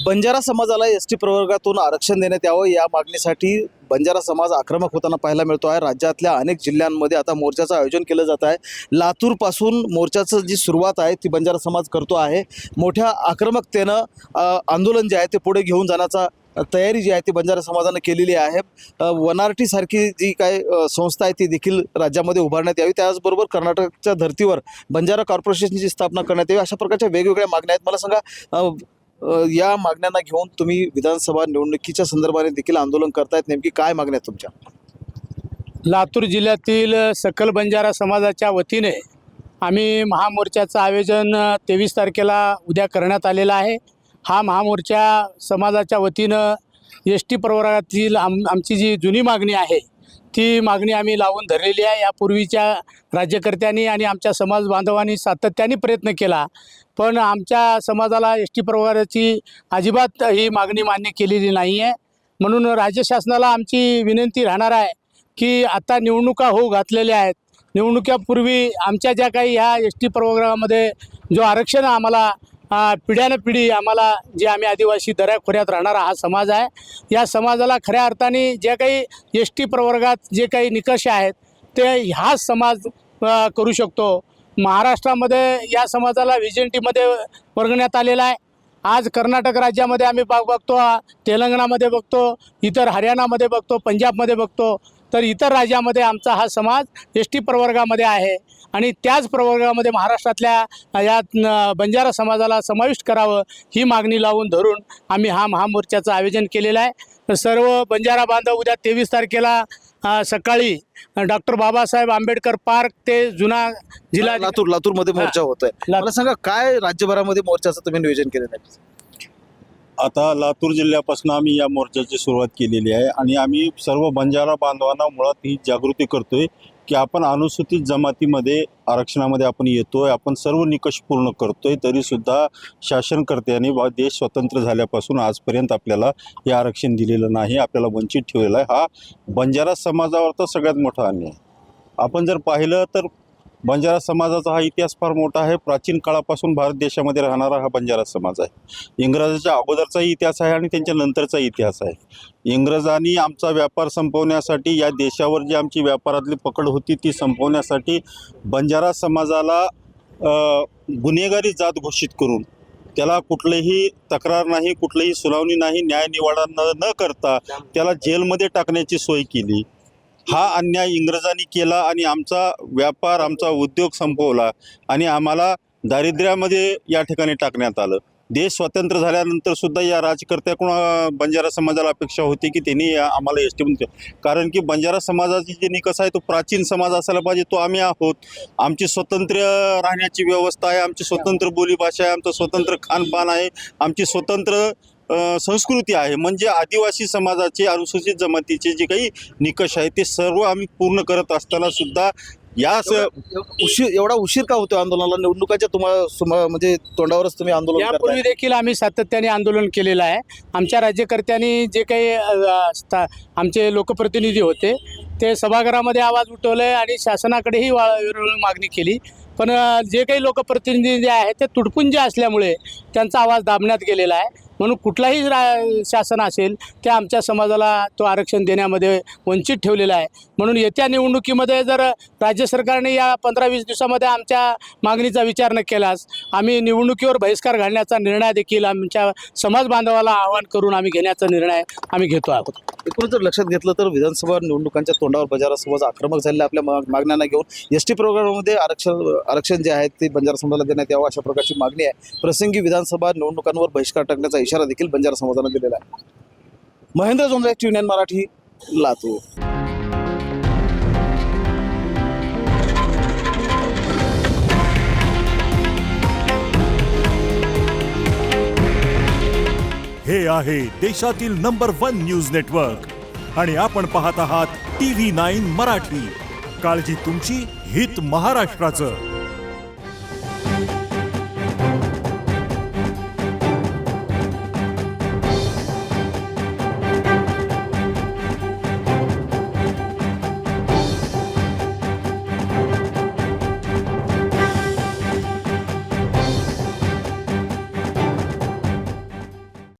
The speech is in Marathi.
बंजारा समाजाला एसटी प्रवर्गातून आरक्षण देण्यात यावं या मागणीसाठी बंजारा समाज आक्रमक होताना पाहायला मिळतो आहे। राज्यातल्या अनेक जिल्ह्यांमध्ये आता मोर्चाचं आयोजन केलं जात आहे। लातूरपासून मोर्चाचं जी सुरुवात आहे ती बंजारा समाज करतो आहे। मोठ्या आक्रमकतेनं आंदोलन जे आहे ते पुढे घेऊन जाण्याचा तयारी जी आहे ती बंजारा समाजानं केलेली आहे। वनारटी सारखी जी काय संस्था आहे ती देखील राज्यामध्ये उभारण्यात यावी, त्याचबरोबर कर्नाटकच्या धर्तीवर बंजारा कॉर्पोरेशनची स्थापना करण्यात यावी, अशा प्रकारच्या वेगवेगळ्या मागण्या आहेत। मला सांगा, या मागण्यांना घेऊन तुम्ही विधानसभा निवडणुकीच्या संदर्भाने देखील आंदोलन करतायत, नेमकी काय मागण्या आहेत तुमच्या? लातूर जिल्ह्यातील सकल बंजारा समाजाच्या वतीने आम्ही महामोर्चाचं आयोजन 23 तारखेला उद्या करण्यात आलेला आहे। हा महामोर्चा समाजाच्या वतीनं एस टी प्रवर्गातील आमची जी जुनी मागणी आहे ती मागणी आम्ही लावून धरलेली आहे। यापूर्वीच्या राज्यकर्त्यांनी आणि आमच्या समाज बांधवांनी सातत्याने प्रयत्न केला, पण आमच्या समाजाला एस टी प्रवर्गाची अजिबात ही मागणी मान्य केलेली नाही आहे। म्हणून राज्य शासनाला आमची विनंती राहणार आहे की आता निवडणुका होऊ घातलेल्या आहेत, निवडणुकीपूर्वी आमच्या ज्या काही ह्या एस टी प्रवर्गामध्ये जो आरक्षण आम्हाला पिढ्यानपिढी आम्हाला जे आम्ही आदिवासी दऱ्याखोऱ्यात राहणारा हा समाज आहे, या समाजाला खऱ्या अर्थाने जे काही एस टी प्रवर्गात जे काही निकष आहेत ते हाच समाज करू शकतो। महाराष्ट्रामध्ये या समाजाला व्हिजनटीमध्ये वर्गण्यात आलेला आहे। आज कर्नाटक राज्यामध्ये आम्ही बघतो, तेलंगणामध्ये बघतो, इतर हरियाणामध्ये बघतो, पंजाबमध्ये बघतो, तर इतर राज्यामध्ये आमचा हा समाज एस टी प्रवर्गामध्ये आहे आणि त्याच प्रवर्गामध्ये महाराष्ट्रातल्या या बंजारा समाजाला समाविष्ट करावं ही मागणी लावून धरून आम्ही हा महामोर्चाचं आयोजन केलेलं आहे। सर्व बंजारा बांधव उद्या 23 तारखेला सकाळी डॉक्टर बाबासाहेब आंबेडकर पार्क ते जुना जिल्हा लातूरमध्ये मोर्चा होत आहे। मला सांगा, काय राज्यभरामध्ये मोर्चाचं तुम्ही नियोजन केलेलं आहे? आता लातूर जिल्ह्यापासून आम्ही या मोर्चाची सुरुवात केलेली आहे आणि आम्ही सर्व बंजारा बांधवांना मुळात ही जागृती करतोय की आपण अनुसूचित जमातीमध्ये आरक्षणामध्ये आपण येतोय, आपण सर्व निकष पूर्ण करतोय, तरीसुद्धा शासनकर्त्यांनी देश स्वतंत्र झाल्यापासून आजपर्यंत आपल्याला हे आरक्षण दिलेलं नाही, आपल्याला वंचित ठेवलेलं आहे। हा बंजारा समाजावरचा सगळ्यात मोठा अन्याय। आपण जर पाहिलं तर बंजारा समाजाचा हा इतिहास फार मोठा आहे। प्राचीन काळापासून भारत देशामध्ये राहणारा हा बंजारा समाज आहे। इंग्रजाच्या अगोदरचाही इतिहास आहे आणि त्यांच्या नंतरचा इतिहास आहे। इंग्रजांनी आमचा व्यापार संपवण्यासाठी, या देशावर जी आमची व्यापारातली पकड होती ती संपवण्यासाठी बंजारा समाजाला गुन्हेगारी जात घोषित करून त्याला कुठलीही तक्रार नाही, कुठलीही सुनावणी नाही, न्याय निवाडा न करता त्याला जेलमध्ये टाकण्याची सोय केली। हा अन्याय इंग्रजांनी केला आणि आमचा व्यापार, आमचा उद्योग संपवला आणि आम्हाला दारिद्र्यामध्ये या ठिकाणी टाकण्यात आलं। देश स्वतंत्र झाल्यानंतर सुद्धा या राजकर्त्याकडून बंजारा समाजाला अपेक्षा होती की त्यांनी आम्हाला एस टी, कारण की बंजारा समाजाची जे निकष आहे तो प्राचीन समाज असायला पाहिजे, तो आम्ही आहोत। आमची स्वतंत्र राहण्याची व्यवस्था आहे, आमची स्वतंत्र बोलीभाषा आहे, आमचं स्वतंत्र खानपान आहे, आमची स्वतंत्र संस्कृती आहे। म्हणजे आदिवासी समाजाचे, अनुसूचित जमातीचे जे काही निकष आहे ते सर्व आम्ही पूर्ण करत असताना सुद्धा एवढा उशीर का होतो आंदोलनाला? निवडणुकाच्या तुम्हाला म्हणजे तोंडावरच तुम्ही आंदोलन यापूर्वी देखील आम्ही सातत्याने आंदोलन केलेलं आहे। आमच्या राज्यकर्त्यांनी जे काही आमचे लोकप्रतिनिधी होते ते सभागृहामध्ये आवाज उठवले आणि शासनाकडेही मागणी केली, पण जे काही लोकप्रतिनिधी आहेत ते तुटपुंजे असल्यामुळे त्यांचा आवाज दाबण्यात गेलेला आहे। म्हणून कुठलाही शासन असेल ते आमच्या समाजाला तो आरक्षण देण्यामध्ये वंचित ठेवलेला आहे। म्हणून येत्या निवडणुकीमध्ये जर राज्य सरकारने या 15-20 दिवसामध्ये आमच्या मागणीचा विचार न केल्यास आम्ही निवडणुकीवर बहिष्कार घालण्याचा निर्णय देखील आमच्या समाज बांधवाला आवाहन करून आम्ही घेण्याचा निर्णय आम्ही घेतो आहोत। एकूण जर लक्षात घेतलं तर विधानसभा निवडणुकांच्या तोंडावर बंजारा समाज आक्रमक झालेला आपल्या मागण्यांना घेऊन एस टी प्रोग्राममध्ये आरक्षण जे आहे ते बंजारा समाजाला देण्यात यावं अशा प्रकारची मागणी आहे। प्रसंगी विधानसभा निवडणुकांवर बहिष्कार टाकण्याचा इशारा देखील बंजारा समाजाने दिलेला आहे। महेंद्र जोंधळे, TV9 मराठी, लातूर। हे आहे देशातील नंबर 1 न्यूज नेटवर्क आणि आपण पाहत आहात TV9 मराठी। काळजी तुमची, हित महाराष्ट्राचं।